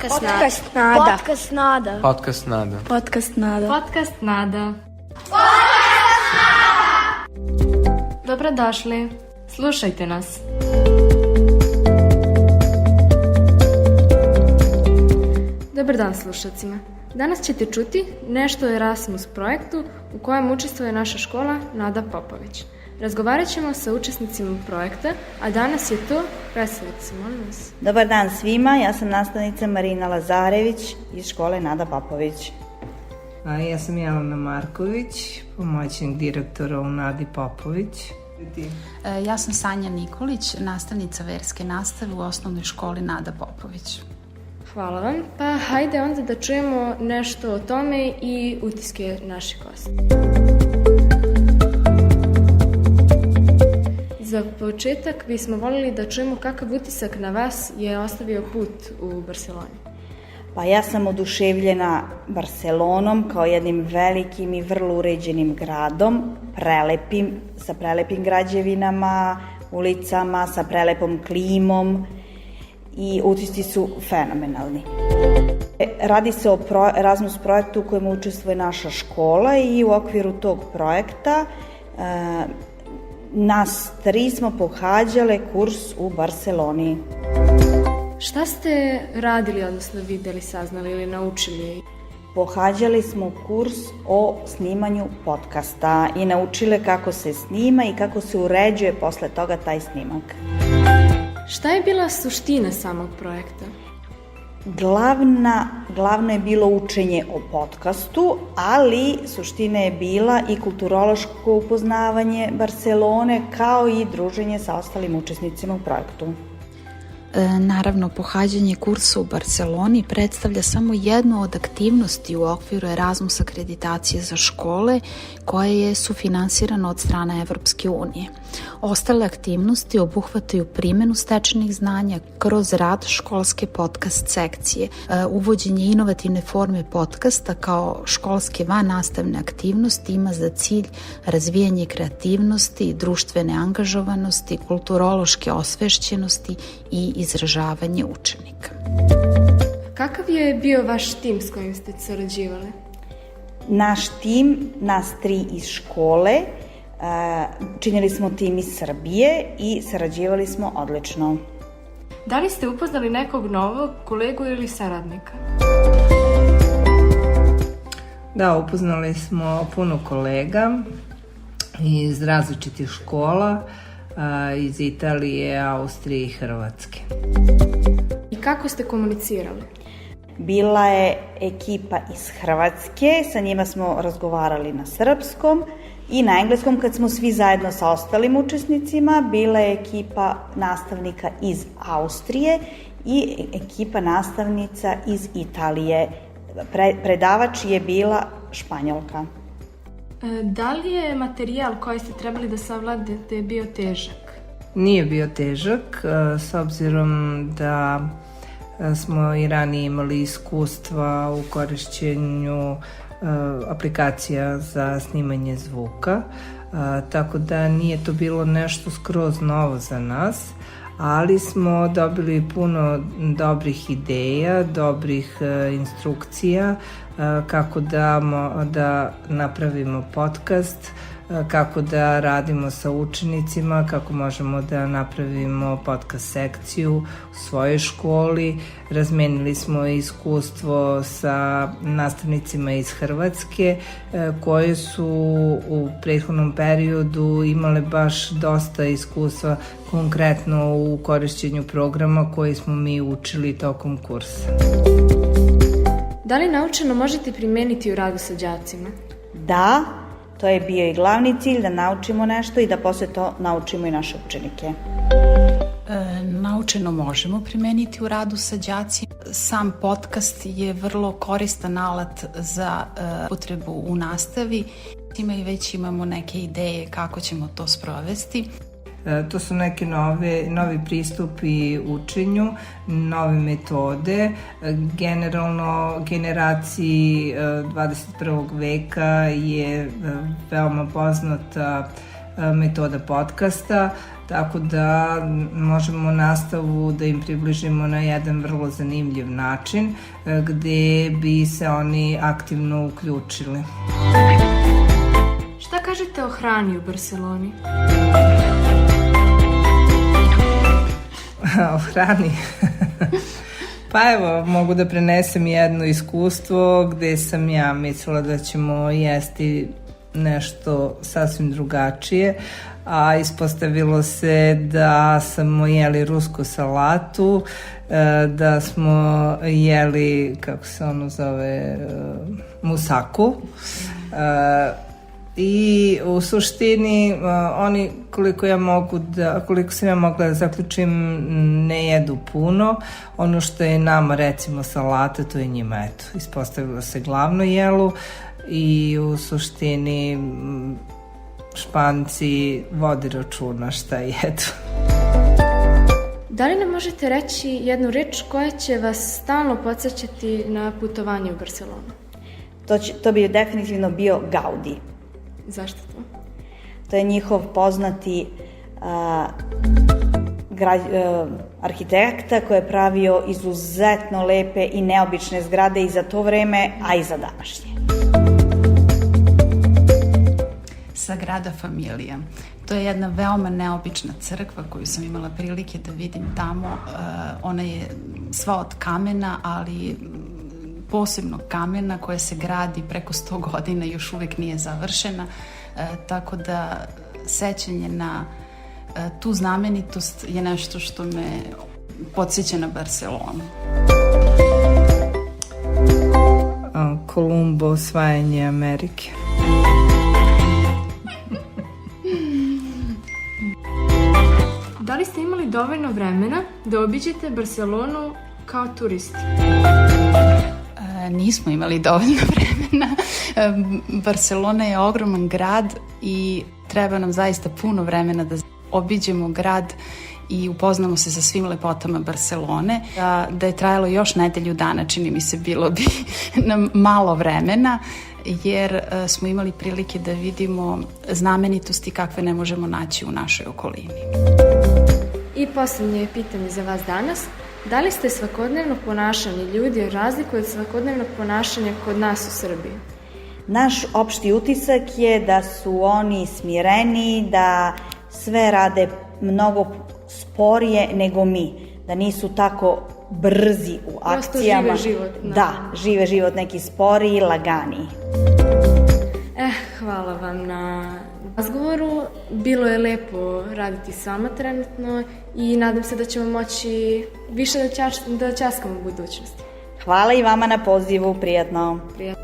Podcast Nada. Podcast Nada. Podcast Nada. Podcast Nada. Podcast Nada. Dobrodošli. Slušajte nas. Dobar dan slušacima. Danas ćete čuti nešto o Erasmus projektu u kojem učestvuje naša škola Nada Popović. Razgovarat ćemo sa učesnicima projekta, a danas je to, predstavite se, molim vas. Dobar dan svima, ja sam nastavnica Marina Lazarević iz škole Nada Popović. Ja sam Jelena Marković, pomoćnik direktora u Nadi Popović. Ja sam Sanja Nikolić, nastavnica verske nastave u osnovnoj školi Nada Popović. Hvala vam. Pa hajde onda da čujemo nešto o tome i utiske naših gosta. Za početak bismo voljeli da čujemo kakav utisak na vas je ostavio put u Barceloni. Pa ja sam oduševljena Barcelonom kao jednim velikim i vrlo uređenim gradom, sa prelepim građevinama, ulicama, sa prelepom klimom i utisci su fenomenalni. Radi se o Erasmus projektu u kojem učestvuje naša škola i u okviru tog projekta nas 3 smo pohađale kurs u Barceloni. Šta ste radili, odnosno videli, saznali ili naučili? Pohađali smo kurs o snimanju podcasta i naučile kako se snima i kako se uređuje posle toga taj snimak. Šta je bila suština samog projekta? Glavno je bilo učenje o podcastu, ali suština je bila i kulturološko upoznavanje Barcelone kao i druženje sa ostalim učesnicima u projektu. Naravno, pohađanje kursa u Barceloni predstavlja samo jednu od aktivnosti u okviru Erasmus akreditacije za škole koje je sufinansirano od strane Evropske unije. Ostale aktivnosti obuhvataju primjenu stečenih znanja kroz rad školske podcast sekcije, uvođenje inovativne forme podcasta kao školske vannastavne aktivnosti ima za cilj razvijanje kreativnosti, društvene angažovanosti, kulturološke osvešćenosti i izražavanje učenika. Kakav je bio vaš tim s kojim ste sarađivali? Naš tim, nas 3 iz škole, činili smo tim iz Srbije i sarađivali smo odlično. Da li ste upoznali nekog novog kolegu ili saradnika? Da, upoznali smo puno kolega iz različitih škola, iz Italije, Austrije i Hrvatske. I kako ste komunicirali? Bila je ekipa iz Hrvatske, sa njima smo razgovarali na srpskom i na engleskom kad smo svi zajedno sa ostalim učesnicima. Bila je ekipa nastavnika iz Austrije i ekipa nastavnica iz Italije. Predavač je bila Španjolka. Da li je materijal koji ste trebali da savladate bio težak? Nije bio težak, s obzirom da smo i ranije imali iskustva u korišćenju aplikacija za snimanje zvuka, tako da nije to bilo nešto skroz novo za nas, ali smo dobili puno dobrih ideja, dobrih instrukcija kako da napravimo podcast, kako da radimo sa učenicima, kako možemo da napravimo podcast sekciju u svojoj školi. Razmenili smo iskustvo sa nastavnicima iz Hrvatske koje su u prethodnom periodu imale baš dosta iskustva konkretno u korišćenju programa koji smo mi učili tokom kursa. Da li naučeno možete primeniti u radu sa đacima? Da, to je bio i glavni cilj, da naučimo nešto i da posle to naučimo i naše učenike. Naučeno možemo primeniti u radu sa đacima. Sam podcast je vrlo koristan alat za potrebu u nastavi. I već imamo neke ideje kako ćemo to sprovesti. To su neke novi pristupi učenju, nove metode. Generalno, generaciji 21. veka je veoma poznata metoda podcasta, tako da možemo nastavu da im približimo na jedan vrlo zanimljiv način gde bi se oni aktivno uključili. Šta kažete o hrani u Barceloni? O hrani? Pa evo, mogu da prenesem jedno iskustvo gde sam ja mislila da ćemo jesti nešto sasvim drugačije, a ispostavilo se da smo jeli rusku salatu, da smo jeli, kako se ono zove, musaku, i u suštini oni koliko sam ja mogla da zaključim ne jedu puno. Ono što je nama recimo salata, to je njima eto ispostavilo se glavno jelo i u suštini Španci vodi računa šta jedu. Da li nam možete reći jednu reč koja će vas stalno podsjećati na putovanje u Barcelonu? To bi definitivno bio Gaudi. Zašto to? To je njihov poznati arhitekta koji je pravio izuzetno lepe i neobične zgrade i za to vreme, a i za današnje. Sagrada Familia. To je jedna veoma neobična crkva koju sam imala prilike da vidim tamo. Ona je sva od kamena, ali posebnog kamena koja se gradi preko 100 godina i još uvek nije završena. Tako da sećanje na tu znamenitost je nešto što me podsjeća na Barcelonu. Kolumbo, osvajanje Amerike. Da li ste imali dovoljno vremena da obiđete Barcelonu kao turisti? Nismo imali dovoljno vremena. Barcelona je ogroman grad i treba nam zaista puno vremena da obiđemo grad i upoznamo se sa svim lepotama Barcelone. Da je trajalo još nedelju dana, čini mi se, bilo bi nam malo vremena, jer smo imali prilike da vidimo znamenitosti kakve ne možemo naći u našoj okolini. I posljednje pitanje za vas danas. Da li ste svakodnevno ponašanje ljudi razlikuje od svakodnevnog ponašanja kod nas u Srbiji? Naš opšti utisak je da su oni smireni, da sve rade mnogo sporije nego mi, da nisu tako brzi u akcijama. Prosto žive život. Da, žive život neki sporiji, laganiji. Hvala vam na razgovoru. Bilo je lepo raditi s vama trenutno i nadam se da ćemo moći više da ćaskamo u budućnosti. Hvala i vama na pozivu, prijatno. Prijatno.